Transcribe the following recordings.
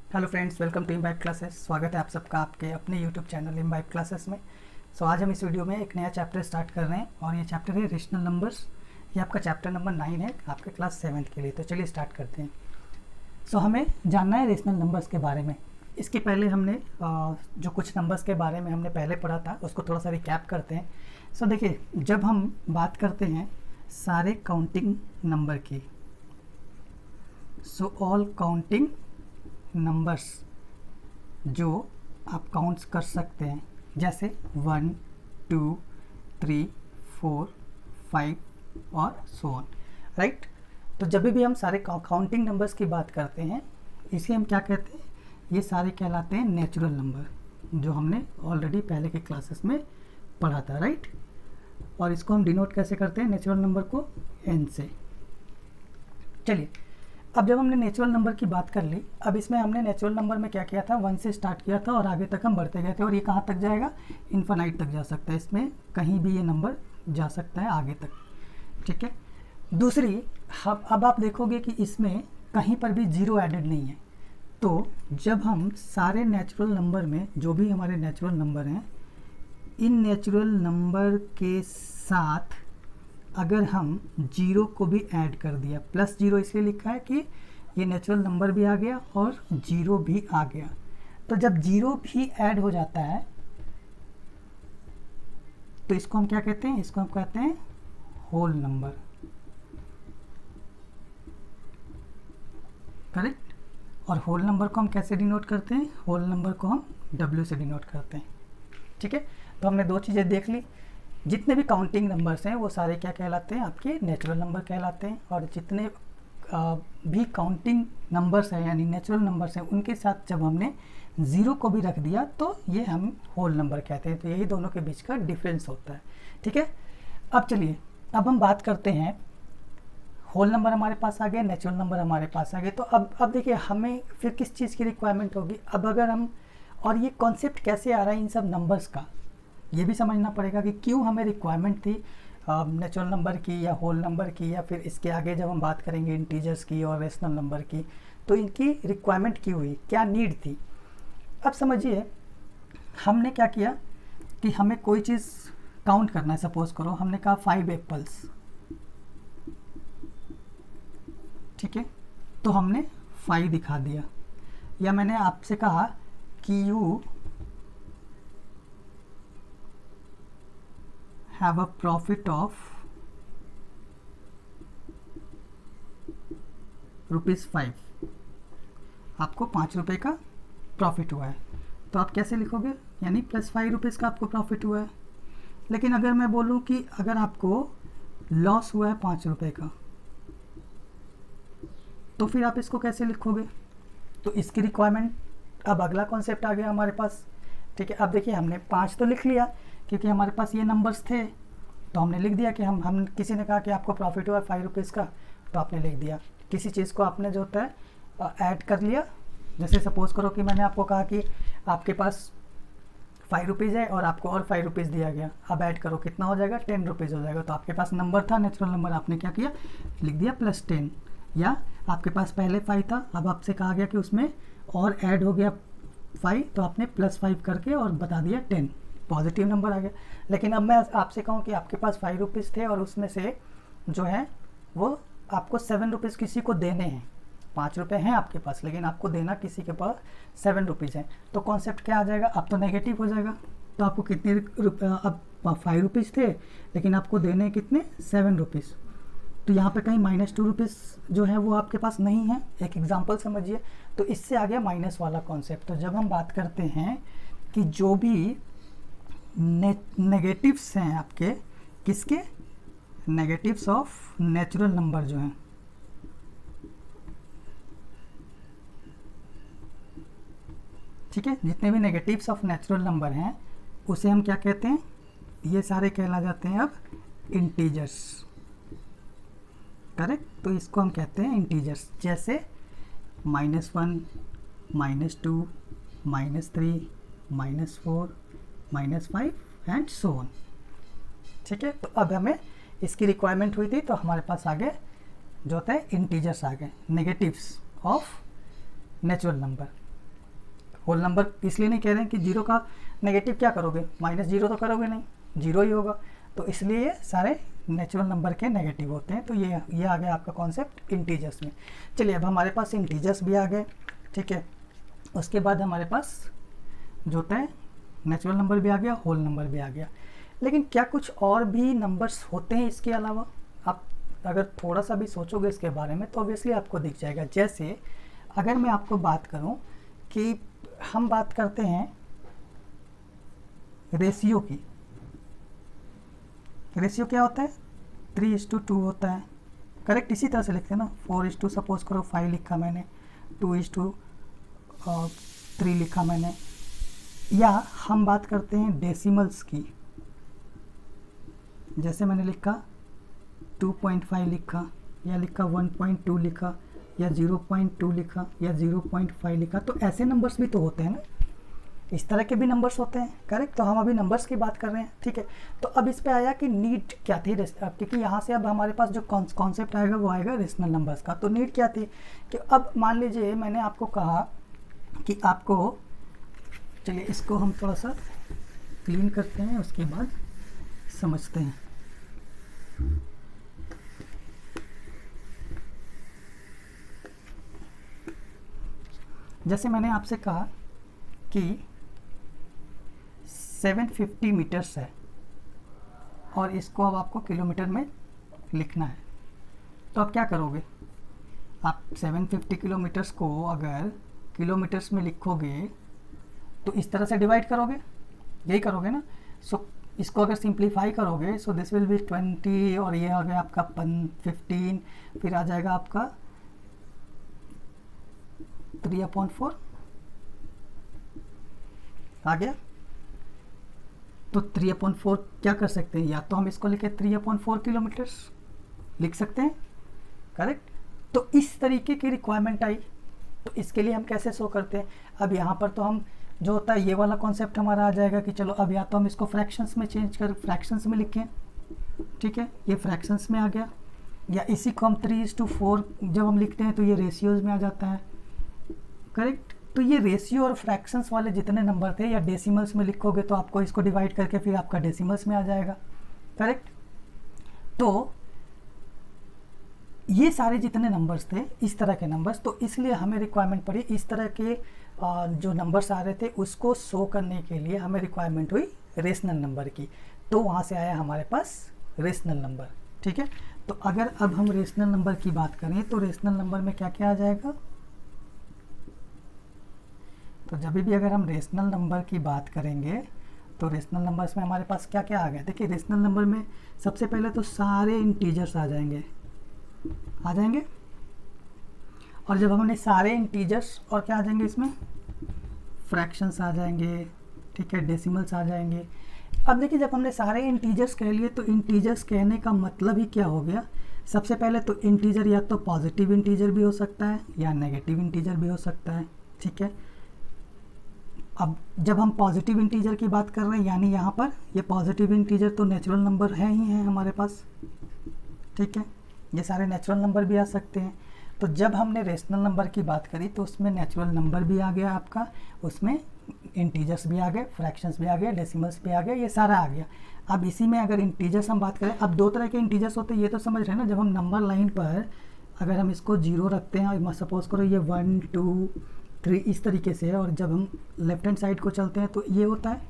Hello friends, welcome to Imbibe classes. स्वागत है आप सबका आपके अपने यूट्यूब चैनल इम्बाइब क्लासेस में। आज हम इस वीडियो में एक नया चैप्टर स्टार्ट कर रहे हैं और ये चैप्टर है रेशनल नंबर्स। ये आपका चैप्टर नंबर 9 है आपके क्लास 7th के लिए। तो चलिए स्टार्ट करते हैं। हमें जानना है रेशनल नंबर्स के बारे में। इसके पहले हमने जो कुछ नंबर्स के बारे में हमने पहले पढ़ा था उसको थोड़ा सा रिकैप करते हैं। देखिए, जब हम बात करते हैं सारे काउंटिंग नंबर की, ऑल काउंटिंग नंबर्स जो आप काउंट्स कर सकते हैं, जैसे 1, 2, 3, 4, 5 और सो ऑन, राइट। तो जब भी हम सारे काउंटिंग नंबर्स की बात करते हैं, इसे हम क्या कहते हैं? ये सारे कहलाते हैं नेचुरल नंबर, जो हमने ऑलरेडी पहले के क्लासेस में पढ़ा था, राइट। और इसको हम डिनोट कैसे करते हैं? नेचुरल नंबर को n से। चलिए, अब जब हमने नेचुरल नंबर की बात कर ली, अब इसमें हमने नेचुरल नंबर में क्या किया था? 1 से स्टार्ट किया था और आगे तक हम बढ़ते गए थे, और ये कहाँ तक जाएगा? इन्फिनाइट तक जा सकता है। इसमें कहीं भी ये नंबर जा सकता है आगे तक, ठीक है। दूसरी, अब आप देखोगे कि इसमें कहीं पर भी जीरो एडेड नहीं है। तो जब हम सारे नेचुरल नंबर में, जो भी हमारे नेचुरल नंबर हैं, इन नेचुरल नंबर के साथ अगर हम जीरो को भी ऐड कर दिया, प्लस जीरो इसलिए लिखा है कि ये नेचुरल नंबर भी आ गया और जीरो भी आ गया। तो जब जीरो भी ऐड हो जाता है तो इसको हम क्या कहते हैं? इसको हम कहते हैं होल नंबर, करेक्ट। और होल नंबर को हम कैसे डिनोट करते हैं? होल नंबर को हम W से डिनोट करते हैं, ठीक है। तो हमने दो चीज़ें देख ली। जितने भी काउंटिंग नंबर्स हैं वो सारे क्या कहलाते हैं? आपके नेचुरल नंबर कहलाते हैं। और जितने भी काउंटिंग नंबर्स हैं यानी नेचुरल नंबर्स हैं, उनके साथ जब हमने ज़ीरो को भी रख दिया तो ये हम होल नंबर कहते हैं। तो यही दोनों के बीच का डिफरेंस होता है, ठीक है। अब चलिए, अब हम बात करते हैं, होल नंबर हमारे पास आ गए, नेचुरल नंबर हमारे पास आ गए। तो अब देखिए, हमें फिर किस चीज़ की रिक्वायरमेंट होगी? अब अगर हम, और ये कॉन्सेप्ट कैसे आ रहा है इन सब नंबर्स का, ये भी समझना पड़ेगा कि क्यों हमें रिक्वायरमेंट थी नेचुरल नंबर की या होल नंबर की, या फिर इसके आगे जब हम बात करेंगे इंटीजर्स की और रेशनल नंबर की, तो इनकी रिक्वायरमेंट क्यों हुई, क्या नीड थी। अब समझिए, हमने क्या किया कि हमें कोई चीज़ काउंट करना है। सपोज करो हमने कहा 5 एप्पल्स, ठीक है। तो हमने 5 दिखा दिया, या मैंने आपसे कहा कि you have a profit of ₹5। आपको 5 रुपये का प्रॉफिट हुआ है। तो आप कैसे लिखोगे? यानी +5 का आपको प्रॉफिट हुआ है। लेकिन अगर मैं बोलूं कि अगर आपको लॉस हुआ है 5 रुपये का, तो फिर आप इसको कैसे लिखोगे? तो इसकी रिक्वायरमेंट, अब अगला कॉन्सेप्ट आ गया हमारे पास, ठीक है। अब देखिए, हमने 5 तो लिख लिया क्योंकि हमारे पास ये नंबर्स थे, तो हमने लिख दिया कि हम किसी ने कहा कि आपको प्रॉफिट हुआ 5 रुपीज़ का, तो आपने लिख दिया। किसी चीज़ को आपने जो होता है ऐड कर लिया। जैसे सपोज़ करो कि मैंने आपको कहा कि आपके पास 5 रुपीज़ है और आपको और 5 रुपीज़ दिया गया, अब ऐड करो, कितना हो जाएगा? 10 रुपीज़ हो जाएगा। तो आपके पास नंबर था नेचुरल नंबर, आपने क्या किया? लिख दिया +10। या आपके पास पहले 5 था, अब आपसे कहा गया कि उसमें और ऐड हो गया 5, तो आपने +5 करके और बता दिया 10, पॉजिटिव नंबर आ गया। लेकिन अब मैं आपसे कहूँ कि आपके पास 5 रुपीज़ थे और उसमें से जो है वो आपको 7 रुपीज़ किसी को देने हैं। 5 रुपये हैं आपके पास, लेकिन आपको देना किसी के पास 7 रुपीज़ हैं। तो कॉन्सेप्ट क्या आ जाएगा? अब तो नेगेटिव हो जाएगा। तो आपको कितने अब 5 रुपीज़ थे, लेकिन आपको देने कितने? 7 रुपीज़। तो यहाँ पे कहीं -2 रुपीज़ जो है वो आपके पास नहीं है। एक एग्जांपल समझिए। तो इससे आ गया माइनस वाला कॉन्सेप्ट। तो जब हम बात करते हैं कि जो भी नेगेटिव्स हैं आपके, किसके? नेगेटिव्स ऑफ नेचुरल नंबर जो हैं, ठीक है। जितने भी नेगेटिव्स ऑफ नेचुरल नंबर हैं उसे हम क्या कहते हैं? ये सारे कहला जाते हैं अब इंटीजर्स, करेक्ट। तो इसको हम कहते हैं इंटीजर्स, जैसे -1, -2, -3, -4, -5 एंड सो ऑन, ठीक है। तो अब हमें इसकी रिक्वायरमेंट हुई थी, तो हमारे पास आगे जो होता है इंटीजर्स आ गए, negatives of natural number. Whole number इसलिए नहीं कह रहे हैं कि जीरो का नेगेटिव क्या करोगे, -0 तो करोगे नहीं, जीरो ही होगा। तो इसलिए ये सारे नेचुरल नंबर के नेगेटिव होते हैं। तो ये आ गया आपका कॉन्सेप्ट इंटीजर्स में। चलिए अब हमारे पास इंटीजर्स भी आ गए, ठीक है। उसके बाद हमारे पास जो होता है नेचुरल नंबर भी आ गया, होल नंबर भी आ गया। लेकिन क्या कुछ और भी नंबर्स होते हैं इसके अलावा? आप अगर थोड़ा सा भी सोचोगे इसके बारे में तो ऑब्वियसली आपको दिख जाएगा। जैसे अगर मैं आपको बात करूं कि हम बात करते हैं रेशियो की। रेशियो क्या होता है? 3:2 होता है, करेक्ट। इसी तरह से लिखते हैं ना, 4:, सपोज करो 5 लिखा मैंने, 2:3 लिखा मैंने। या हम बात करते हैं डेसिमल्स की, जैसे मैंने लिखा 2.5 लिखा, या लिखा 1.2 लिखा, या 0.2 लिखा, या 0.5 लिखा। तो ऐसे नंबर्स भी तो होते हैं ना, इस तरह के भी नंबर्स होते हैं, करेक्ट। तो हम अभी नंबर्स की बात कर रहे हैं, ठीक है। तो अब इस पे आया कि नीड क्या थी, क्योंकि यहाँ से अब हमारे पास जो कॉन्सेप्ट आएगा वो आएगा रेशनल नंबर्स का। तो नीड क्या थी कि अब मान लीजिए मैंने आपको कहा कि आपको, चलिए इसको हम थोड़ा सा क्लीन करते हैं, उसके बाद समझते हैं। जैसे मैंने आपसे कहा कि 750 मीटर्स है और इसको अब आपको किलोमीटर में लिखना है। तो आप क्या करोगे? आप 750 किलोमीटर्स को अगर किलोमीटर्स में लिखोगे तो इस तरह से डिवाइड करोगे, यही करोगे ना। सो इसको अगर सिंप्लीफाई करोगे, सो दिस विल बी 20, और ये आ गया आपका 15, फिर आ जाएगा आपका 3/4 आ गया। तो 3/4 क्या कर सकते हैं, या तो हम इसको लिखे 3/4 किलोमीटर्स लिख सकते हैं, करेक्ट। तो इस तरीके की रिक्वायरमेंट आई। तो इसके लिए हम कैसे शो करते हैं? अब यहाँ पर तो हम जो होता है ये वाला कॉन्सेप्ट हमारा आ जाएगा कि चलो अब या तो हम इसको फ्रैक्शंस में चेंज कर फ्रैक्शंस में लिखें, ठीक है, ये फ्रैक्शंस में आ गया। या इसी को हम 3:4 जब हम लिखते हैं तो ये रेशियोज में आ जाता है, करेक्ट। तो ये रेशियो और फ्रैक्शंस वाले जितने नंबर थे, या डेसिमल्स में लिखोगे तो आपको इसको डिवाइड करके फिर आपका डेसिमल्स में आ जाएगा, करेक्ट। तो ये सारे जितने नंबर्स थे, इस तरह के नंबर्स, तो इसलिए हमें रिक्वायरमेंट पड़ी इस तरह के जो नंबर्स आ रहे थे उसको शो करने के लिए हमें रिक्वायरमेंट हुई रेशनल नंबर की। तो वहाँ से आया हमारे पास रेशनल नंबर, ठीक है। तो अगर अब हम रेशनल नंबर की बात करें तो रेशनल नंबर में क्या क्या आ जाएगा? तो जब भी अगर हम रेशनल नंबर की बात करेंगे तो रेशनल नंबर्स में हमारे पास क्या क्या आ गया? देखिए रेशनल नंबर में सबसे पहले तो सारे इंटीजर्स आ जाएंगे, और जब हमने सारे इंटीजर्स और क्या आ जाएंगे इसमें, फ्रैक्शंस आ जाएंगे, ठीक है, डेसिमल्स आ जाएंगे। अब देखिए जब हमने सारे इंटीजर्स कह लिए तो इंटीजर्स कहने का मतलब ही क्या हो गया? सबसे पहले तो इंटीजर या तो पॉजिटिव इंटीजर भी हो सकता है या नेगेटिव इंटीजर भी हो सकता है, ठीक है। अब जब हम पॉजिटिव इंटीजर की बात कर रहे हैं, यानी यहाँ पर ये पॉजिटिव इंटीजर तो नेचुरल नंबर है ही हैं हमारे पास, ठीक है, ये सारे नेचुरल नंबर भी आ सकते हैं। तो जब हमने रेशनल नंबर की बात करी तो उसमें नेचुरल नंबर भी आ गया आपका, उसमें इंटीजर्स भी आ गए, फ्रैक्शंस भी आ गए, डेसिमल्स भी आ गए, ये सारा आ गया। अब इसी में अगर इंटीजर्स हम बात करें, अब दो तरह के इंटीजर्स होते हैं, ये तो समझ रहे हैं ना। जब हम नंबर लाइन पर अगर हम इसको 0 रखते हैं और सपोज करो ये 1 2 3 इस तरीके से है, और जब हम लेफ्ट हैंड साइड को चलते हैं तो ये होता है।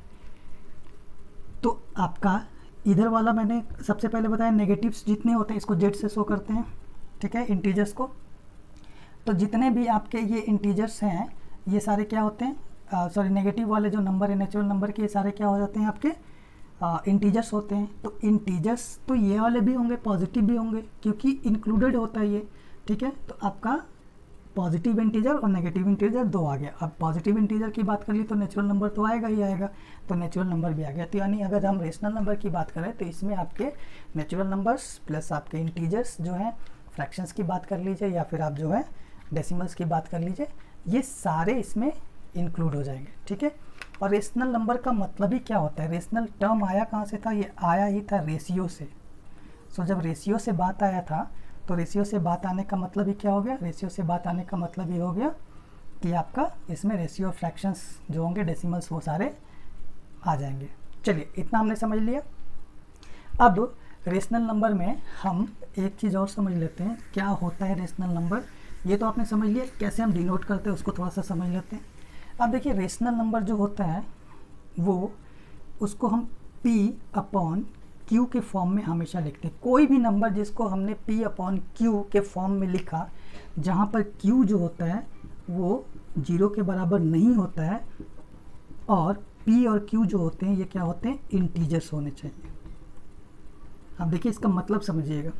तो आपका इधर वाला मैंने सबसे पहले बताया, नेगेटिव्स जितने होते हैं इसको जेड से शो करते हैं, ठीक है, इंटीजर्स को। तो जितने भी आपके ये इंटीजर्स हैं ये सारे क्या होते हैं, सॉरी नेगेटिव वाले जो नंबर है नेचुरल नंबर के, ये सारे क्या हो जाते हैं आपके इंटीजर्स होते हैं। तो इंटीजर्स तो ये वाले भी होंगे, पॉजिटिव भी होंगे, क्योंकि इंक्लूडेड होता है ये, ठीक है। तो आपका पॉजिटिव इंटीजर और नेगेटिव इंटीजर दो आ गया। अब पॉजिटिव इंटीजर की बात कर ली तो नेचुरल नंबर तो आएगा ही आएगा, तो नेचुरल नंबर भी आ गया। तो यानी अगर हम रेशनल नंबर की बात करें तो इसमें आपके नेचुरल नंबर्स प्लस आपके इंटीजर्स जो हैं, फ्रैक्शंस की बात कर लीजिए या फिर आप जो है डेसिमल्स की बात कर लीजिए, ये सारे इसमें इंक्लूड हो जाएंगे, ठीक है। और रेशनल नंबर का मतलब ही क्या होता है? रेशनल टर्म आया कहाँ से था? ये आया ही था रेशियो से। सो जब रेशियो से बात आया था तो रेशियो से बात आने का मतलब ही क्या हो गया? रेशियो से बात आने का मतलब ये हो गया कि आपका इसमें रेशियो फ्रैक्शंस जो होंगे डेसिमल्स वो सारे आ जाएंगे। चलिए इतना हमने समझ लिया। अब रेशनल नंबर में हम एक चीज़ और समझ लेते हैं, क्या होता है रेशनल नंबर। ये तो आपने समझ लिया, कैसे हम डिनोट करते हैं उसको थोड़ा सा समझ लेते हैं। अब देखिए रेशनल नंबर जो होता है वो उसको हम P अपॉन Q के फॉर्म में हमेशा लिखते हैं। कोई भी नंबर जिसको हमने P अपॉन Q के फॉर्म में लिखा, जहाँ पर Q जो होता है वो 0 के बराबर नहीं होता है और P और Q जो होते हैं ये क्या होते हैं, इंटीजर्स होने चाहिए। अब देखिए इसका मतलब समझिएगा।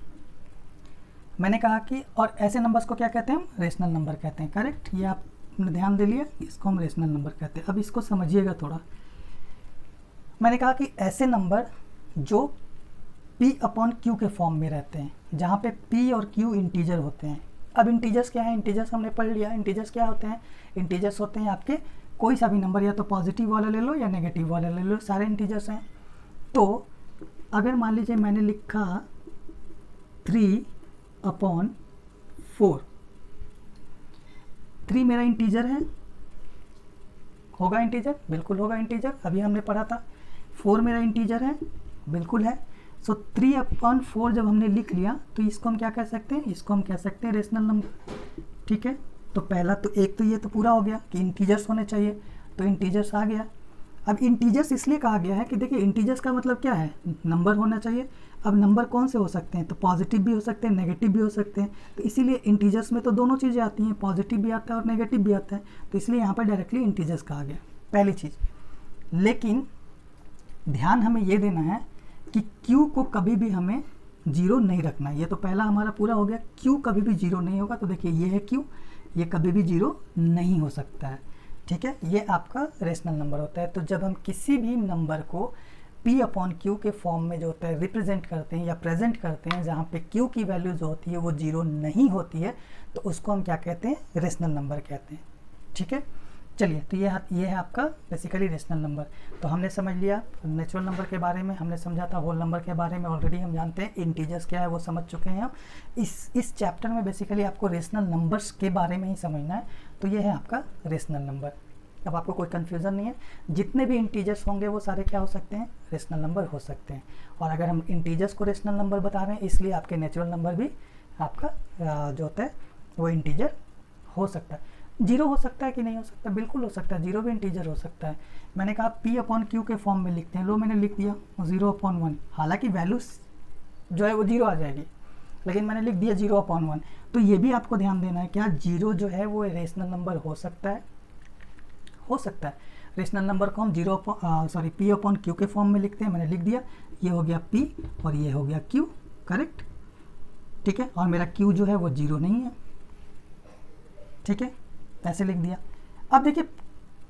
मैंने कहा कि और ऐसे नंबर्स को क्या कहते हैं, हम रेशनल नंबर कहते हैं। करेक्ट, ये आपने ध्यान दे लिया, इसको हम रेशनल नंबर कहते हैं। अब इसको समझिएगा थोड़ा। मैंने कहा कि ऐसे नंबर जो P अपॉन Q के फॉर्म में रहते हैं, जहाँ पे P और Q इंटीजर होते हैं। अब इंटीजर्स क्या है, इंटीजर्स हमने पढ़ लिया। इंटीजर्स क्या होते हैं, इंटीजर्स होते हैं आपके कोई सा भी नंबर, या तो पॉजिटिव वाला ले लो या नेगेटिव वाला ले लो, सारे इंटीजर्स हैं। तो अगर मान लीजिए मैंने लिखा 3 अपॉन 4, 3 मेरा इंटीजर है, होगा इंटीजर, बिल्कुल होगा इंटीजर, अभी हमने पढ़ा था। 4 मेरा इंटीजर है, बिल्कुल है। सो 3 अपॉन 4 जब हमने लिख लिया तो इसको हम क्या कह सकते हैं, इसको हम कह सकते हैं रेशनल नंबर। ठीक है, तो पहला तो एक तो ये तो पूरा हो गया कि इंटीजर्स होने चाहिए, तो इंटीजर्स आ गया। अब इंटीजर्स इसलिए कहा गया है कि देखिए इंटीजर्स का मतलब क्या है, नंबर होना चाहिए। अब नंबर कौन से हो सकते हैं, तो पॉजिटिव भी हो सकते हैं, नेगेटिव भी हो सकते हैं। तो इसीलिए इंटीजर्स में तो दोनों चीज़ें आती हैं, पॉजिटिव भी आता है और नेगेटिव भी आता है, तो इसलिए यहाँ पर डायरेक्टली इंटीजर्स कहा गया, पहली चीज़। लेकिन ध्यान हमें ये देना है कि Q को कभी भी हमें 0 नहीं रखना। ये तो पहला हमारा पूरा हो गया, Q कभी भी 0 नहीं होगा। तो देखिए ये है Q, ये कभी भी 0 नहीं हो सकता है। ठीक है, ये आपका रेशनल नंबर होता है। तो जब हम किसी भी नंबर को P अपॉन Q के फॉर्म में जो होता है रिप्रेजेंट करते हैं या प्रेजेंट करते हैं, जहाँ पे Q की वैल्यू जो होती है वो 0 नहीं होती है, तो उसको हम क्या कहते हैं, रेशनल नंबर कहते हैं। ठीक है, चलिए, तो ये है आपका बेसिकली रेशनल नंबर। तो हमने समझ लिया नेचुरल नंबर के बारे में, हमने समझा था होल नंबर के बारे में, ऑलरेडी हम जानते हैं इंटीजर्स क्या है वो समझ चुके हैं हम। इस चैप्टर में बेसिकली आपको रेशनल नंबर्स के बारे में ही समझना है। तो ये है आपका रेशनल नंबर। अब आपको कोई कन्फ्यूज़न नहीं है, जितने भी इंटीजर्स होंगे वो सारे क्या हो सकते हैं, रेशनल नंबर हो सकते हैं। और अगर हम इंटीजर्स को रेशनल नंबर बता रहे हैं, इसलिए आपके नेचुरल नंबर भी आपका जो होता है वो इंटीजर हो सकता है। 0 हो सकता है कि नहीं हो सकता, बिल्कुल हो सकता है, 0 भी इंटीजर हो सकता है। मैंने कहा P अपॉन Q के फॉर्म में लिखते हैं, लो मैंने लिख दिया 0 अपॉन 1, हालांकि वैल्यूज जो है वो 0 आ जाएगी, लेकिन मैंने लिख दिया 0 अपॉन 1। तो ये भी आपको ध्यान देना है, क्या 0 जो है वो रेशनल नंबर हो सकता है, हो सकता है। रेशनल नंबर को हम P अपॉन Q के फॉर्म में लिखते हैं, मैंने लिख दिया, ये हो गया P और ये हो गया Q, करेक्ट। ठीक है, और मेरा Q जो है वो 0 नहीं है। ठीक है, ऐसे लिख दिया। अब देखिए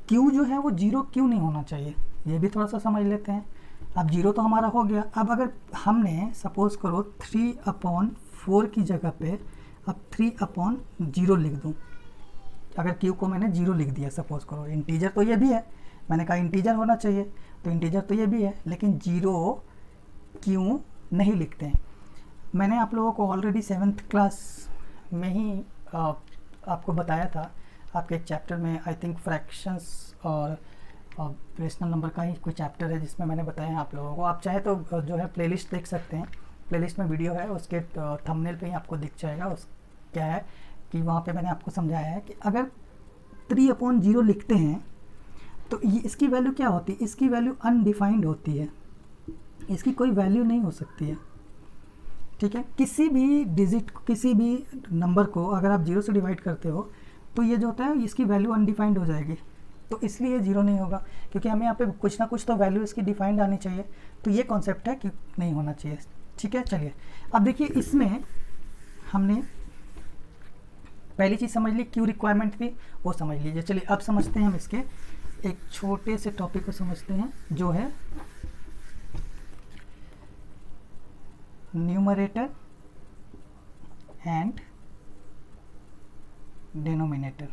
Q जो है वो 0 क्यों नहीं होना चाहिए, ये भी थोड़ा सा समझ लेते हैं। अब 0 तो हमारा हो गया। अब अगर हमने सपोज करो 3 अपॉन 4 की जगह पे अब 3 अपॉन 0 लिख दूँ, अगर Q को मैंने 0 लिख दिया सपोज करो, इंटीजर तो ये भी है, मैंने कहा इंटीजर होना चाहिए, तो इंटीजर तो ये भी है, लेकिन 0 क्यों नहीं लिखते हैं। मैंने आप लोगों को ऑलरेडी 7th क्लास में ही आपको बताया था, आपके एक चैप्टर में, आई थिंक फ्रैक्शंस और रेशनल नंबर का ही कोई चैप्टर है जिसमें मैंने बताया आप लोगों को। आप चाहे तो जो है प्लेलिस्ट देख सकते हैं, प्लेलिस्ट में वीडियो है, उसके थंबनेल पे ही आपको दिख जाएगा। उस क्या है कि वहाँ पे मैंने आपको समझाया है कि अगर 3 अपॉन 0 लिखते हैं तो ये इसकी वैल्यू क्या होती है, इसकी वैल्यू अनडिफाइंड होती है, इसकी कोई वैल्यू नहीं हो सकती है। ठीक है, किसी भी डिजिट, किसी भी नंबर को अगर आप 0 से डिवाइड करते हो तो ये जो होता है इसकी वैल्यू अनडिफाइंड हो जाएगी, तो इसलिए 0 नहीं होगा, क्योंकि हमें यहाँ पे कुछ ना कुछ तो वैल्यू इसकी डिफाइंड आनी चाहिए। तो ये कॉन्सेप्ट है कि नहीं होना चाहिए। ठीक है, चलिए अब देखिए इसमें हमने पहली चीज़ समझ ली, क्यू रिक्वायरमेंट थी वो समझ लीजिए। चलिए अब समझते हैं हम इसके एक छोटे से टॉपिक को समझते हैं, जो है न्यूमरेटर एंड डिनोमिनेटर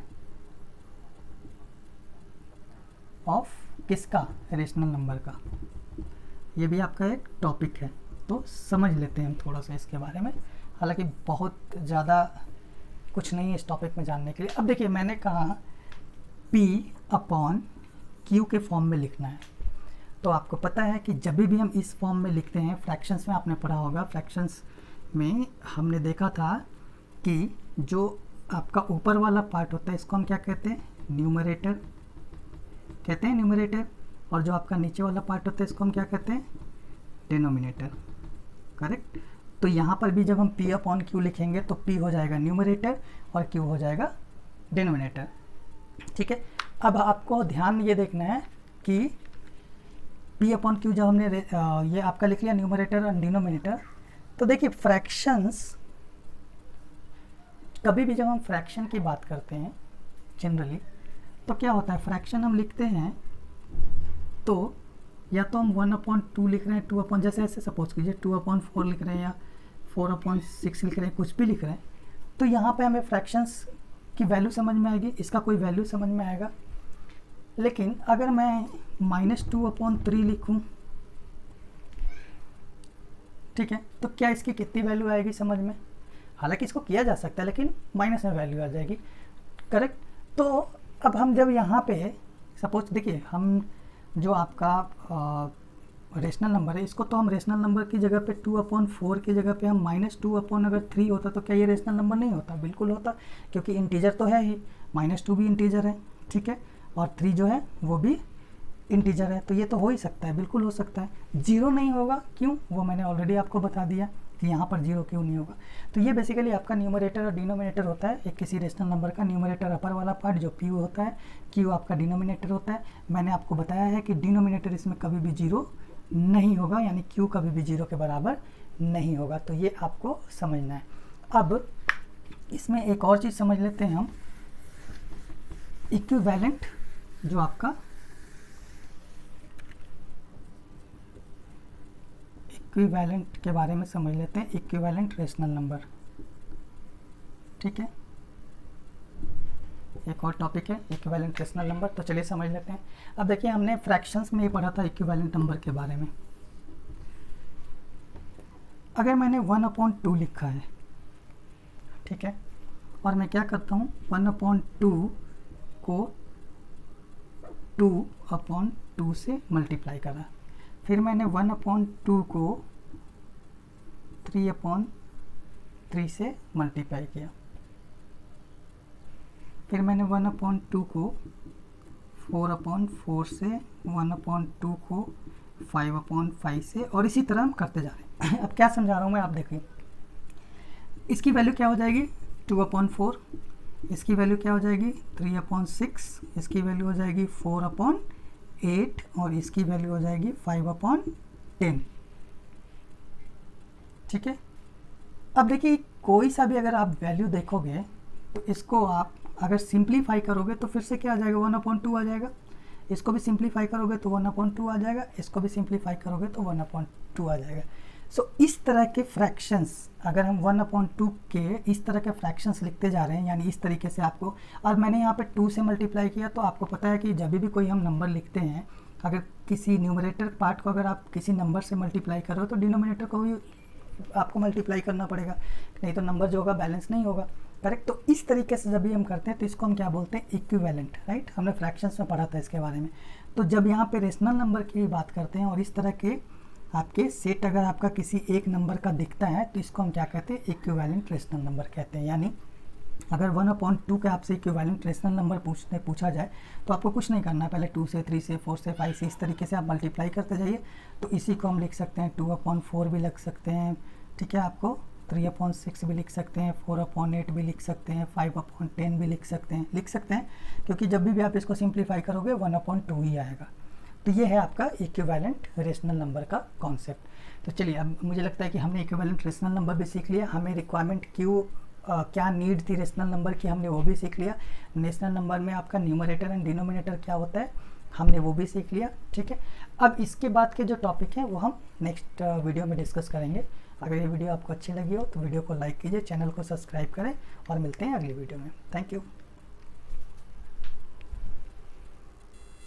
ऑफ किसका, रेशनल नंबर का। ये भी आपका एक टॉपिक है, तो समझ लेते हैं हम थोड़ा सा इसके बारे में। हालांकि बहुत ज़्यादा कुछ नहीं है इस टॉपिक में जानने के लिए। अब देखिए मैंने कहा P अपॉन Q के फॉर्म में लिखना है। तो आपको पता है कि जब भी हम इस फॉर्म में लिखते हैं, फ्रैक्शंस में आपने पढ़ा होगा, फ्रैक्शंस में हमने देखा था कि जो आपका ऊपर वाला पार्ट होता है इसको हम क्या कहते हैं, न्यूमरेटर कहते हैं, न्यूमरेटर, और जो आपका नीचे वाला पार्ट होता है इसको हम क्या कहते हैं, डिनोमिनेटर, करेक्ट। तो यहाँ पर भी जब हम P अपॉन Q लिखेंगे तो P हो जाएगा न्यूमरेटर और Q हो जाएगा डिनोमिनेटर, ठीक है। अब आपको ध्यान ये देखना है कि P अपॉन Q जब हमने ये आपका लिख लिया न्यूमरेटर और डिनोमिनेटर, तो देखिए फ्रैक्शंस, कभी भी जब हम फ्रैक्शन की बात करते हैं जनरली, तो क्या होता है, फ्रैक्शन हम लिखते हैं तो या तो हम 1/2 लिख रहे हैं, 2 अपॉन, जैसे ऐसे सपोज कीजिए 2/4 लिख रहे हैं या 4/6 लिख रहे हैं, कुछ भी लिख रहे हैं, तो यहाँ पे हमें फ्रैक्शंस की वैल्यू समझ में आएगी, इसका कोई वैल्यू समझ में आएगा। लेकिन अगर मैं -2/3 लिखूँ, ठीक है, तो क्या इसकी कितनी वैल्यू आएगी समझ में, हालांकि इसको किया जा सकता है लेकिन माइनस में वैल्यू आ जाएगी, करेक्ट। तो अब हम जब यहाँ पे सपोज देखिए, हम जो आपका रेशनल नंबर है, इसको तो हम रेशनल नंबर की जगह पे 2/4 की जगह पे हम -2/3 होता तो क्या ये रेशनल नंबर नहीं होता, बिल्कुल होता, क्योंकि इंटीजर तो है ही, -2 भी इंटीजर है, ठीक है, और 3 जो है वो भी इंटीजर है, तो ये तो हो ही सकता है, बिल्कुल हो सकता है। 0 नहीं होगा, क्यों, वो मैंने ऑलरेडी आपको बता दिया कि यहाँ पर 0 क्यों नहीं होगा। तो ये बेसिकली आपका न्यूमरेटर और डिनोमिनेटर होता है, एक किसी रेशनल नंबर का न्यूमरेटर अपर वाला पार्ट जो P होता है, Q आपका डिनोमिनेटर होता है। मैंने आपको बताया है कि डिनोमिनेटर इसमें कभी भी 0 नहीं होगा, यानी Q कभी भी 0 के बराबर नहीं होगा, तो ये आपको समझना है। अब इसमें एक और चीज़ समझ लेते हैं हम, इक्विवेलेंट, जो आपका इक्विवेलेंट के बारे में समझ लेते हैं, इक्विवेलेंट रेशनल नंबर, ठीक है, एक और टॉपिक है इक्विवेलेंट रेशनल नंबर, तो चलिए समझ लेते हैं। अब देखिए, हमने फ्रैक्शंस में ही पढ़ा था इक्विवेलेंट नंबर के बारे में। अगर मैंने 1/2 लिखा है, ठीक है, और मैं क्या करता हूँ, 1/2 को 2/2 से मल्टीप्लाई करा, फिर मैंने 1/2 को 3/3 से मल्टीप्लाई किया, फिर मैंने 1/2 को 4/4 से, 1/2 को 5/5 से, और इसी तरह हम करते जा रहे हैं। अब क्या समझा रहा हूँ मैं, आप देखिए, इसकी वैल्यू क्या हो जाएगी 2/4, इसकी वैल्यू क्या हो जाएगी 3/6, इसकी वैल्यू हो जाएगी 4/8, और इसकी वैल्यू हो जाएगी 5/10, ठीक है। अब देखिए, कोई सा भी अगर आप वैल्यू देखोगे तो इसको आप अगर सिंप्लीफाई करोगे तो फिर से क्या आ जाएगा, 1/2 आ जाएगा, इसको भी सिंप्लीफाई करोगे तो 1/2 आ जाएगा, इसको भी सिंप्लीफाई करोगे तो 1/2 आ जाएगा। सो इस तरह के फ्रैक्शंस, अगर हम 1/2 के इस तरह के फ्रैक्शंस लिखते जा रहे हैं, यानी इस तरीके से आपको, और मैंने यहाँ पे 2 से मल्टीप्लाई किया, तो आपको पता है कि जब भी कोई हम नंबर लिखते हैं, अगर किसी न्यूमरेटर पार्ट को अगर आप किसी नंबर से मल्टीप्लाई करो तो डिनोमिनेटर को भी आपको मल्टीप्लाई करना पड़ेगा, नहीं तो नंबर जो होगा बैलेंस नहीं होगा, करेक्ट। तो इस तरीके से जब भी हम करते हैं तो इसको हम क्या बोलते हैं, इक्विवेलेंट, राइट, हमने फ्रैक्शंस में पढ़ा था इसके बारे में। तो जब यहाँ पे रेशनल नंबर की बात करते हैं और इस तरह के आपके सेट अगर आपका किसी एक नंबर का दिखता है तो इसको हम क्या कहते हैं, इक्विवेलेंट रेशनल नंबर कहते हैं। यानी अगर 1/2 के आपसे इक्विवेलेंट रेशनल नंबर पूछा जाए तो आपको कुछ नहीं करना है, पहले 2 से 3 से 4 से 5 से इस तरीके से आप मल्टीप्लाई करते जाइए। तो इसी को हम लिख सकते हैं 2/4 भी लिख सकते हैं, ठीक है, आपको 3/6 भी लिख सकते हैं, 4/8 भी लिख सकते हैं, 5/10 भी लिख सकते हैं, क्योंकि जब भी आप इसको सिंप्लीफाई करोगे 1/2 ही आएगा। तो ये है आपका इक्विवेलेंट रेशनल नंबर का कॉन्सेप्ट। तो चलिए, अब मुझे लगता है कि हमने इक्विवेलेंट रेशनल नंबर भी सीख लिया, हमें रिक्वायरमेंट क्या नीड थी रेशनल नंबर की, हमने वो भी सीख लिया। रेशनल नंबर में आपका न्यूमरेटर एंड डिनोमिनेटर क्या होता है, हमने वो भी सीख लिया, ठीक है। अब इसके बाद के जो टॉपिक है वो हम नेक्स्ट वीडियो में डिस्कस करेंगे। अगर ये वीडियो आपको अच्छी लगी हो तो वीडियो को लाइक कीजिए, चैनल को सब्सक्राइब करें, और मिलते हैं अगली वीडियो में। Thank you.